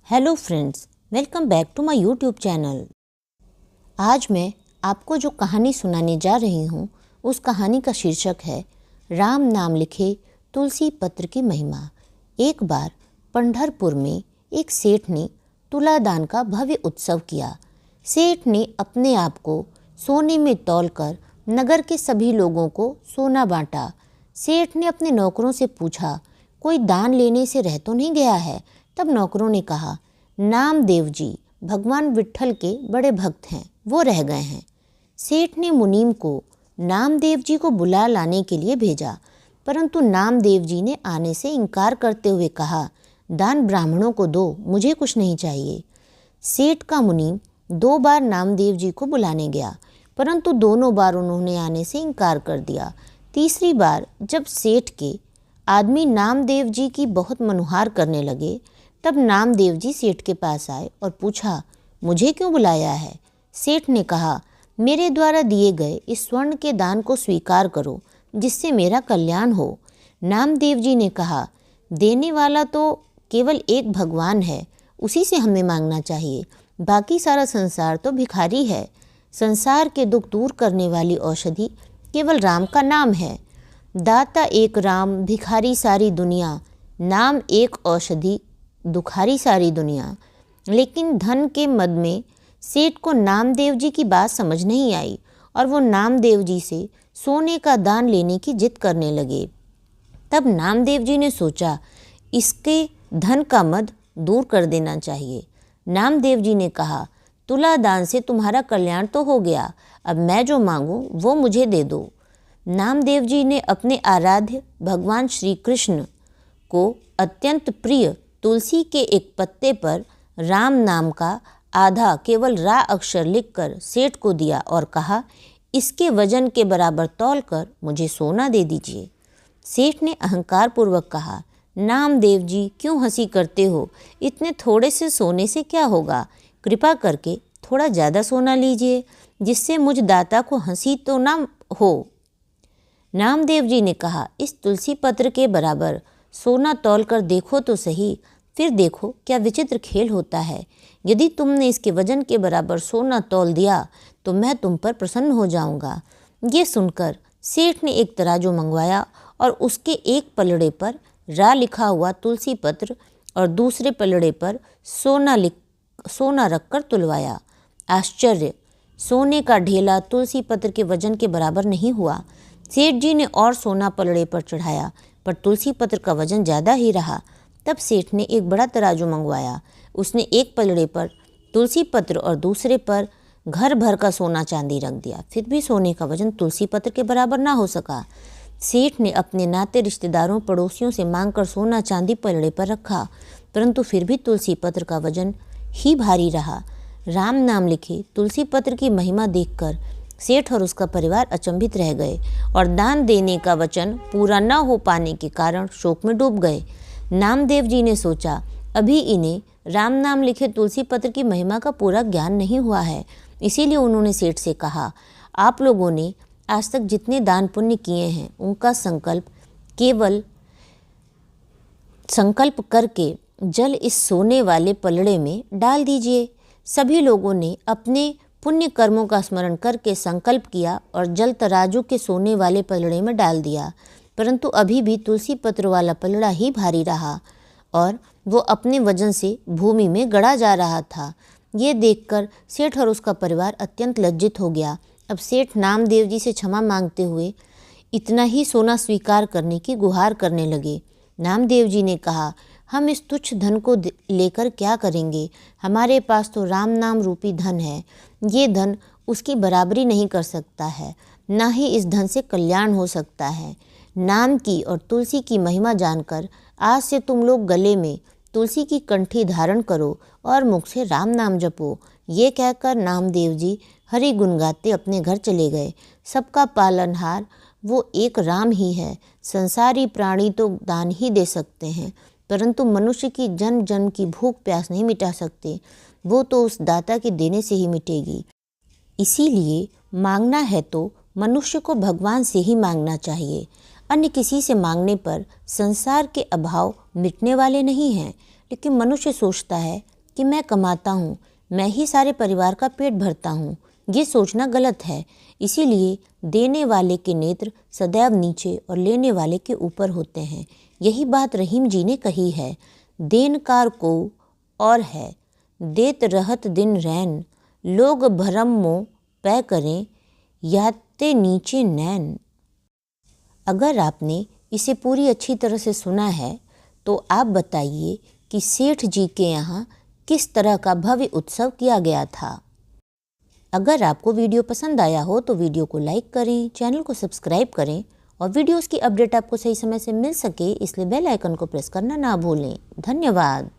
Hello friends, welcome back to my YouTube channel. आज मैं आपको जो कहानी सुनाने जा रही हूँ उस कहानी का शीर्षक है राम नाम लिखे तुलसी पत्र की महिमा। एक बार पंढरपुर में एक सेठ ने तुलादान का भव्य उत्सव किया। सेठ ने अपने आप को सोने में तौलकर नगर के सभी लोगों को सोना बांटा। सेठ ने अपने नौकरों से पूछा, कोई दान लेने से रह तो नहीं गया है? तब नौकरों ने कहा, नामदेव जी भगवान विट्ठल के बड़े भक्त हैं, वो रह गए हैं। सेठ ने मुनीम को नामदेव जी को बुला लाने के लिए भेजा, परंतु नामदेव जी ने आने से इनकार करते हुए कहा, दान ब्राह्मणों को दो, मुझे कुछ नहीं चाहिए। सेठ का मुनीम 2 बार नामदेव जी को बुलाने गया, परंतु दोनों बार उन्होंने आने से इनकार कर दिया। तीसरी बार जब सेठ के आदमी नामदेव जी की बहुत मनुहार करने लगे, तब नामदेव जी सेठ के पास आए और पूछा, मुझे क्यों बुलाया है? सेठ ने कहा, मेरे द्वारा दिए गए इस स्वर्ण के दान को स्वीकार करो, जिससे मेरा कल्याण हो। नामदेव जी ने कहा, देने वाला तो केवल एक भगवान है, उसी से हमें मांगना चाहिए। बाकी सारा संसार तो भिखारी है। संसार के दुख दूर करने वाली औषधि केवल राम का नाम है। दाता एक राम, भिखारी सारी दुनिया, नाम एक औषधि, दुखारी सारी दुनिया। लेकिन धन के मद में सेठ को नामदेव जी की बात समझ नहीं आई और वो नामदेव जी से सोने का दान लेने की जिद करने लगे। तब नामदेव जी ने सोचा, इसके धन का मद दूर कर देना चाहिए। नामदेव जी ने कहा, तुला दान से तुम्हारा कल्याण तो हो गया, अब मैं जो मांगूं वो मुझे दे दो। नामदेव जी ने अपने आराध्य भगवान श्री कृष्ण को अत्यंत प्रिय तुलसी के एक पत्ते पर राम नाम का आधा केवल रा अक्षर लिखकर सेठ को दिया और कहा, इसके वजन के बराबर तौलकर मुझे सोना दे दीजिए। सेठ ने अहंकार पूर्वक कहा, नामदेव जी क्यों हंसी करते हो? इतने थोड़े से सोने से क्या होगा? कृपा करके थोड़ा ज़्यादा सोना लीजिए, जिससे मुझ दाता को हंसी तो ना हो। नामदेव जी ने कहा, इस तुलसी पत्र के बराबर सोना तौल कर देखो तो सही, फिर देखो क्या विचित्र खेल होता है। यदि तुमने इसके वजन के बराबर सोना तौल दिया तो मैं तुम पर प्रसन्न हो जाऊंगा। ये सुनकर सेठ ने एक तराजू मंगवाया और उसके एक पलड़े पर रा लिखा हुआ तुलसी पत्र और दूसरे पलड़े पर सोना रखकर तुलवाया। आश्चर्य! सोने का ढेला तुलसी पत्र के वजन के बराबर नहीं हुआ। सेठ जी ने और सोना पलड़े पर चढ़ाया, पर तुलसी पत्र का वजन ज़्यादा ही रहा। तब सेठ ने एक बड़ा तराजू मंगवाया। उसने एक पलड़े पर तुलसी पत्र और दूसरे पर घर भर का सोना चांदी रख दिया, फिर भी सोने का वजन तुलसी पत्र के बराबर ना हो सका। सेठ ने अपने नाते रिश्तेदारों पड़ोसियों से मांगकर सोना चांदी पलड़े पर रखा, परंतु फिर भी तुलसी पत्र का वजन ही भारी रहा। राम नाम लिखे तुलसी पत्र की महिमा देखकर सेठ और उसका परिवार अचंभित रह गए और दान देने का वचन पूरा न हो पाने के कारण शोक में डूब गए। नामदेव जी ने सोचा, अभी इन्हें राम नाम लिखे तुलसी पत्र की महिमा का पूरा ज्ञान नहीं हुआ है। इसीलिए उन्होंने सेठ से कहा, आप लोगों ने आज तक जितने दान पुण्य किए हैं उनका संकल्प करके जल इस सोने वाले पलड़े में डाल दीजिए। सभी लोगों ने अपने पुण्य कर्मों का स्मरण करके संकल्प किया और जल तराजू के सोने वाले पलड़े में डाल दिया, परंतु अभी भी तुलसी पत्र वाला पलड़ा ही भारी रहा और वो अपने वजन से भूमि में गड़ा जा रहा था। ये देखकर सेठ और उसका परिवार अत्यंत लज्जित हो गया। अब सेठ नामदेव जी से क्षमा मांगते हुए इतना ही सोना स्वीकार करने की गुहार करने लगे। नामदेव जी ने कहा, हम इस तुच्छ धन को लेकर क्या करेंगे? हमारे पास तो राम नाम रूपी धन है। ये धन उसकी बराबरी नहीं कर सकता है, ना ही इस धन से कल्याण हो सकता है। नाम की और तुलसी की महिमा जानकर आज से तुम लोग गले में तुलसी की कंठी धारण करो और मुख से राम नाम जपो। ये कहकर नामदेव जी हरि गुण गाते अपने घर चले गए। सबका पालनहार वो एक राम ही है। संसारी प्राणी तो दान ही दे सकते हैं, परंतु मनुष्य की जन्म जन्म की भूख प्यास नहीं मिटा सकते। वो तो उस दाता के देने से ही मिटेगी। इसीलिए मांगना है तो मनुष्य को भगवान से ही मांगना चाहिए। अन्य किसी से मांगने पर संसार के अभाव मिटने वाले नहीं हैं, लेकिन मनुष्य सोचता है कि मैं कमाता हूँ, मैं ही सारे परिवार का पेट भरता हूँ, ये सोचना गलत है। इसीलिए देने वाले के नेत्र सदैव नीचे और लेने वाले के ऊपर होते हैं। यही बात रहीम जी ने कही है। देनकार को और है, देत रहत दिन रैन, लोग भरम मों पै करें, याते नीचे नैन। अगर आपने इसे पूरी अच्छी तरह से सुना है तो आप बताइए कि सेठ जी के यहाँ किस तरह का भव्य उत्सव किया गया था। अगर आपको वीडियो पसंद आया हो तो वीडियो को लाइक करें, चैनल को सब्सक्राइब करें और वीडियोस की अपडेट आपको सही समय से मिल सके इसलिए बेल आइकन को प्रेस करना ना भूलें। धन्यवाद।